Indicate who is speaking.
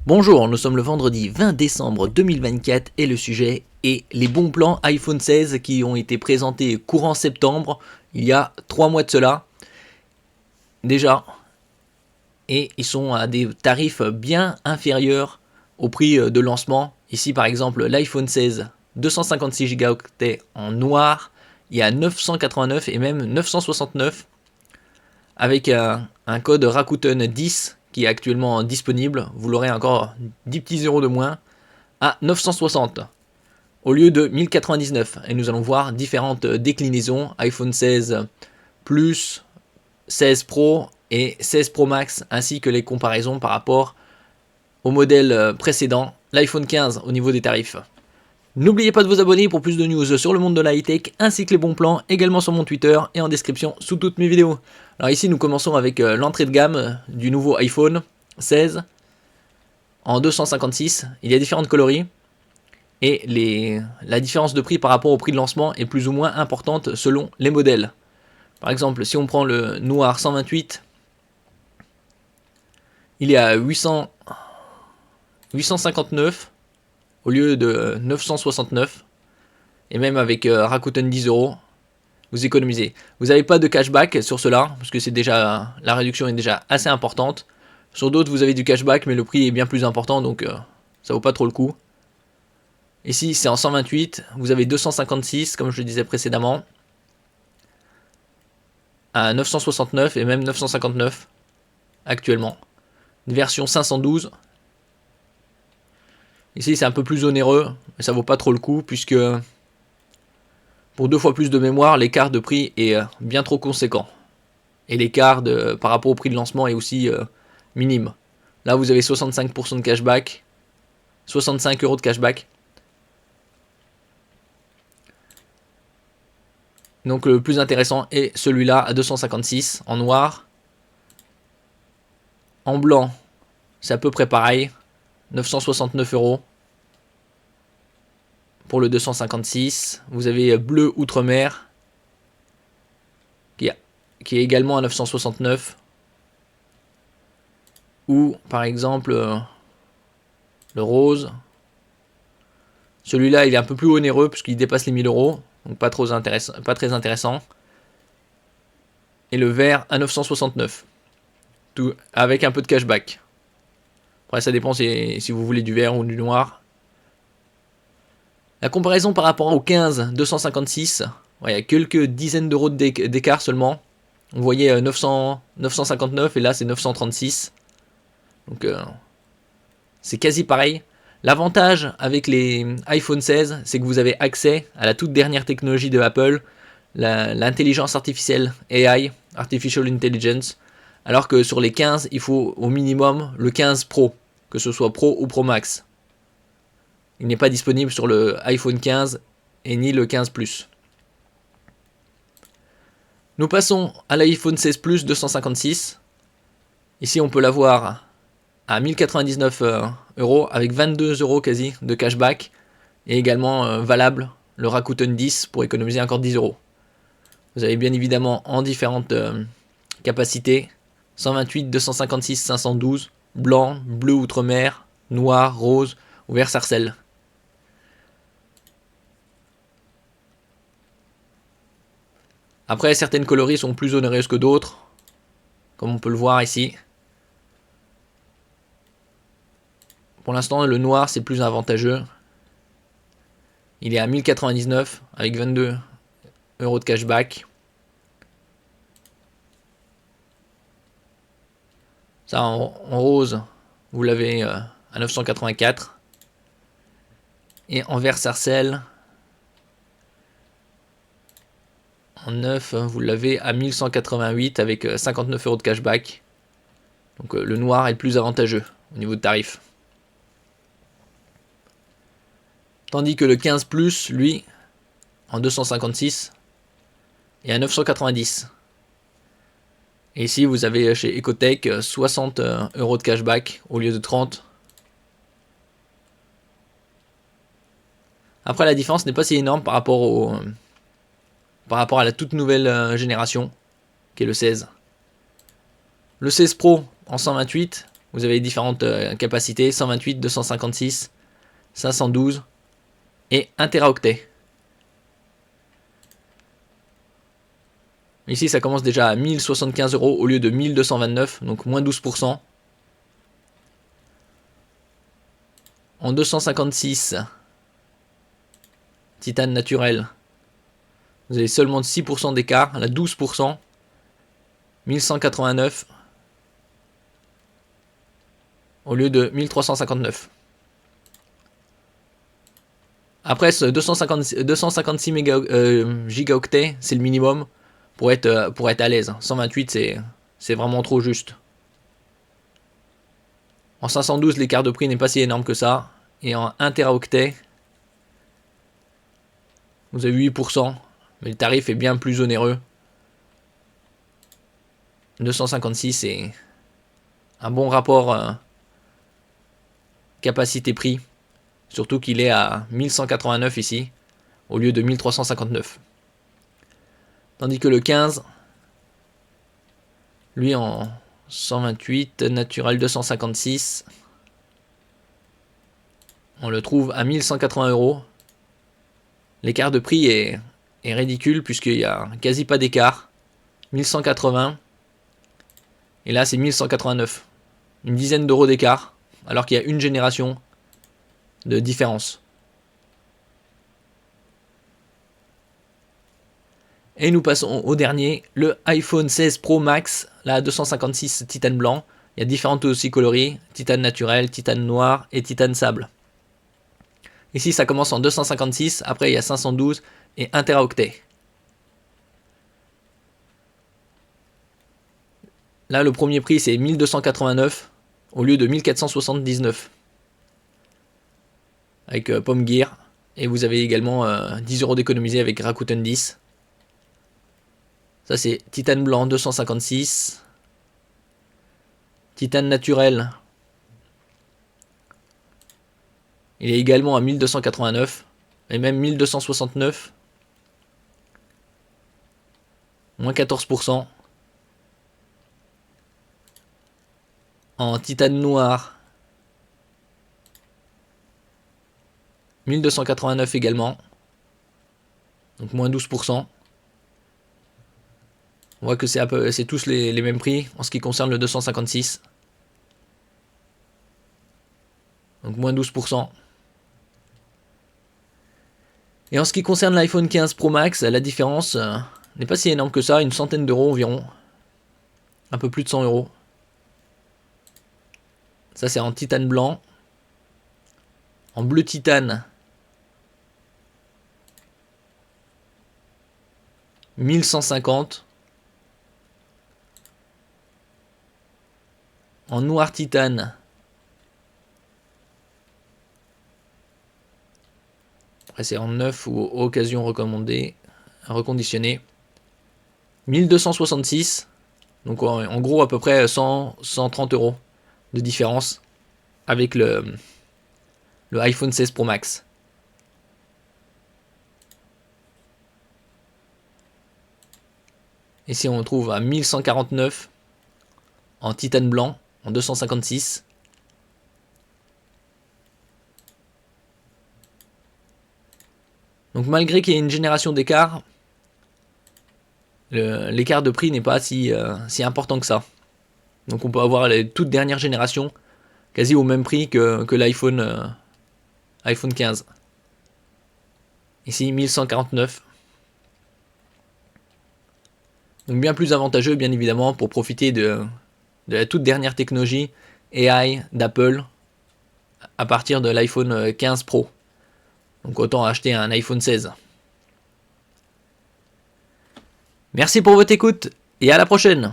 Speaker 1: Bonjour, nous sommes le vendredi 20 décembre 2024 et le sujet est les bons plans iPhone 16 qui ont été présentés courant septembre, il y a 3 mois de cela déjà, et ils sont à des tarifs bien inférieurs au prix de lancement. Ici par exemple l'iPhone 16 256 Go en noir, il y a 989 et même 969 avec un code Rakuten 10 qui est actuellement disponible. Vous l'aurez encore 10 petits euros de moins à 960 au lieu de 1099. Et nous allons voir différentes déclinaisons, iPhone 16 Plus, 16 Pro et 16 Pro Max, ainsi que les comparaisons par rapport au modèle précédent, l'iPhone 15 au niveau des tarifs. N'oubliez pas de vous abonner pour plus de news sur le monde de la high-tech, ainsi que les bons plans, également sur mon Twitter et en description sous toutes mes vidéos. Alors ici nous commençons avec l'entrée de gamme du nouveau iPhone 16 en 256. Il y a différentes coloris et la différence de prix par rapport au prix de lancement est plus ou moins importante selon les modèles. Par exemple, si on prend le noir 128, il est à 859 au lieu de 969. Et même avec Rakuten 10 euros, vous économisez. Vous n'avez pas de cashback sur cela, parce que c'est déjà la réduction est déjà assez importante. Sur d'autres, vous avez du cashback, mais le prix est bien plus important, donc ça vaut pas trop le coup. Ici, c'est en 128, vous avez 256, comme je le disais précédemment, à 969 et même 959 actuellement. Une version 512. Ici, c'est un peu plus onéreux, mais ça vaut pas trop le coup, puisque pour 2 fois plus de mémoire, l'écart de prix est bien trop conséquent. Et l'écart par rapport au prix de lancement est aussi minime. Là, vous avez 65% de cashback, 65 euros de cashback. Donc le plus intéressant est celui-là à 256 en noir. En blanc, c'est à peu près pareil, 969 euros. Pour le 256, vous avez bleu outre-mer qui est également à 969. Ou par exemple le rose. Celui-là il est un peu plus onéreux puisqu'il dépasse les 1000 euros. Donc pas très intéressant. Et le vert à 969. Tout, avec un peu de cashback. Après ça dépend si vous voulez du vert ou du noir. La comparaison par rapport au 15 256, il y a quelques dizaines d'euros d'écart seulement. On voyait 959 et là c'est 936. Donc c'est quasi pareil. L'avantage avec les iPhone 16, c'est que vous avez accès à la toute dernière technologie de Apple, l'intelligence artificielle AI, Artificial Intelligence, alors que sur les 15, il faut au minimum le 15 Pro, que ce soit Pro ou Pro Max. Il n'est pas disponible sur le iPhone 15 et ni le 15 Plus. Nous passons à l'iPhone 16 Plus 256. Ici, on peut l'avoir à 1099 euros avec 22 euros quasi de cashback et également valable le Rakuten 10 pour économiser encore 10 euros. Vous avez bien évidemment en différentes capacités 128, 256, 512, blanc, bleu outre-mer, noir, rose ou vert sarcelle. Après, certaines coloris sont plus onéreuses que d'autres, comme on peut le voir ici. Pour l'instant, le noir, c'est plus avantageux. Il est à 1099 avec 22 euros de cashback. Ça, en rose, vous l'avez à 984. Et en vert sarcelle, en 9, vous l'avez à 1188 avec 59 euros de cashback. Donc le noir est le plus avantageux au niveau de tarif. Tandis que le 15 Plus, lui, en 256, est à 990. Et ici, vous avez chez Ecotech 60 euros de cashback au lieu de 30. Après, la différence n'est pas si énorme par rapport à la toute nouvelle génération, qui est le 16. Le 16 Pro en 128, Vous avez différentes capacités, 128, 256, 512 et 1 Teraoctet. Ici, ça commence déjà à 1075 € au lieu de 1229, donc moins 12%. En 256, titane naturel, vous avez seulement 6% d'écart, là 12%, 1189 au lieu de 1359. Après, ce 256 gigaoctets, c'est le minimum pour être à l'aise. 128, c'est vraiment trop juste. En 512, l'écart de prix n'est pas si énorme que ça. Et en 1 Teraoctet, vous avez 8%, mais le tarif est bien plus onéreux. 256, c'est un bon rapport capacité-prix. Surtout qu'il est à 1189 ici, au lieu de 1359. Tandis que le 15, lui en 128, naturel 256, on le trouve à 1180 €. L'écart de prix est ridicule puisqu'il n'y a quasi pas d'écart. 1180 et là c'est 1189. Une dizaine d'euros d'écart alors qu'il y a une génération de différence. Et nous passons au dernier, le iPhone 16 Pro Max, là 256 titane blanc. Il y a différentes aussi coloris, titane naturel, titane noir et titane sable. Ici ça commence en 256, après il y a 512 et 1 Teraoctet. Là le premier prix c'est 1289 au lieu de 1479. Avec Pomme Gear. Et vous avez également 10 € d'économisé avec Rakuten 10. Ça c'est titane blanc 256. Titane naturel. Il est également à 1289. Et même 1269. Moins 14%. En titane noir. 1289 également. Donc moins 12%. On voit que c'est tous les mêmes prix en ce qui concerne le 256. Donc moins 12%. Et en ce qui concerne l'iPhone 15 Pro Max, la différence n'est pas si énorme que ça, une centaine d'euros environ. Un peu plus de 100 €. Ça c'est en titane blanc. En bleu titane. 1150. En noir titane. Après c'est en neuf ou occasion recommandée. Reconditionné. 1266. Donc en gros à peu près 130 € de différence avec le iPhone 16 Pro Max. Ici on trouve à 1149 en titane blanc, en 256. Donc malgré qu'il y ait une génération d'écart, l'écart de prix n'est pas si important que ça. Donc on peut avoir les toutes dernières générations quasi au même prix que l'iPhone iPhone 15. Ici 1149. Donc bien plus avantageux bien évidemment pour profiter de la toute dernière technologie AI d'Apple à partir de l'iPhone 15 Pro. Donc autant acheter un iPhone 16. Merci pour votre écoute et à la prochaine.